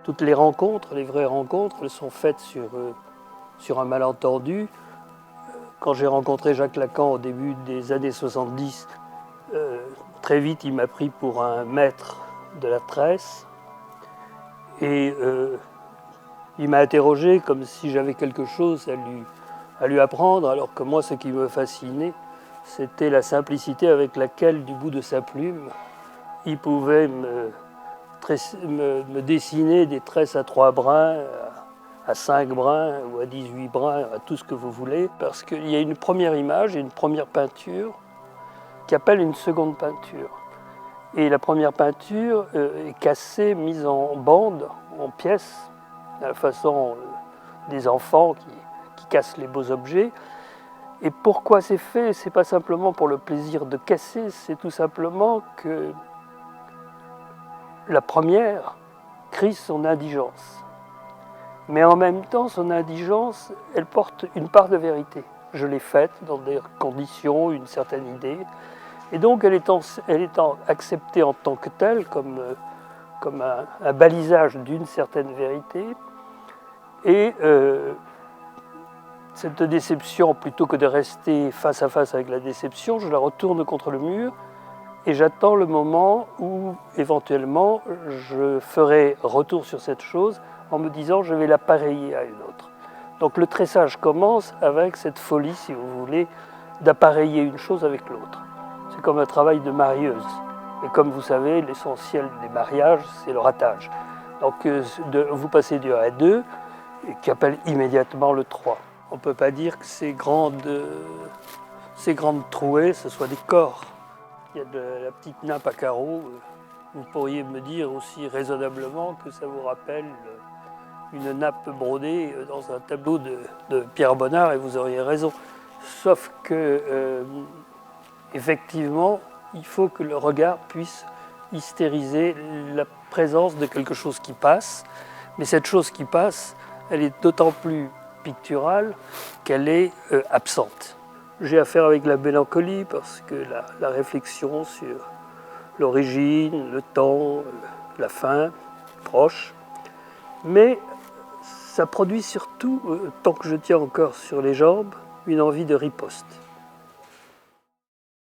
Toutes les rencontres, les vraies rencontres, elles sont faites sur un malentendu. Quand j'ai rencontré Jacques Lacan au début des années 70, très vite il m'a pris pour un maître de la tresse et il m'a interrogé comme si j'avais quelque chose à lui apprendre, alors que moi ce qui me fascinait, c'était la simplicité avec laquelle, du bout de sa plume, il pouvait me dessiner des tresses à 3 brins, à 5 brins ou à 18 brins, à tout ce que vous voulez, parce qu'il y a une première image et une première peinture qui appelle une seconde peinture. Et la première peinture est cassée, mise en bande, en pièces, à la façon des enfants qui cassent les beaux objets. Et pourquoi c'est fait? C'est pas simplement pour le plaisir de casser, c'est tout simplement que la première crie son indigence. Mais en même temps, son indigence, elle porte une part de vérité. Je l'ai faite dans des conditions, une certaine idée. Et donc, elle étant acceptée en tant que telle, comme un balisage d'une certaine vérité. Et cette déception, plutôt que de rester face à face avec la déception, je la retourne contre le mur et j'attends le moment où, éventuellement, je ferai retour sur cette chose en me disant je vais la pareiller à une autre. Donc le tressage commence avec cette folie, si vous voulez, d'appareiller une chose avec l'autre. C'est comme un travail de marieuse. Et comme vous savez, l'essentiel des mariages, c'est le ratage. Donc vous passez du 1 à 2, qui appelle immédiatement le 3. On ne peut pas dire que ces grandes trouées, ce soient des corps. Il y a de la petite nappe à carreaux. Vous pourriez me dire aussi raisonnablement que ça vous rappelle une nappe brodée dans un tableau de Pierre Bonnard, et vous auriez raison. Sauf que, effectivement, il faut que le regard puisse hystériser la présence de quelque chose qui passe. Mais cette chose qui passe, elle est d'autant plus picturale qu'elle est absente. J'ai affaire avec la mélancolie parce que la réflexion sur l'origine, le temps, la fin, proche. Mais ça produit surtout, tant que je tiens encore sur les jambes, une envie de riposte.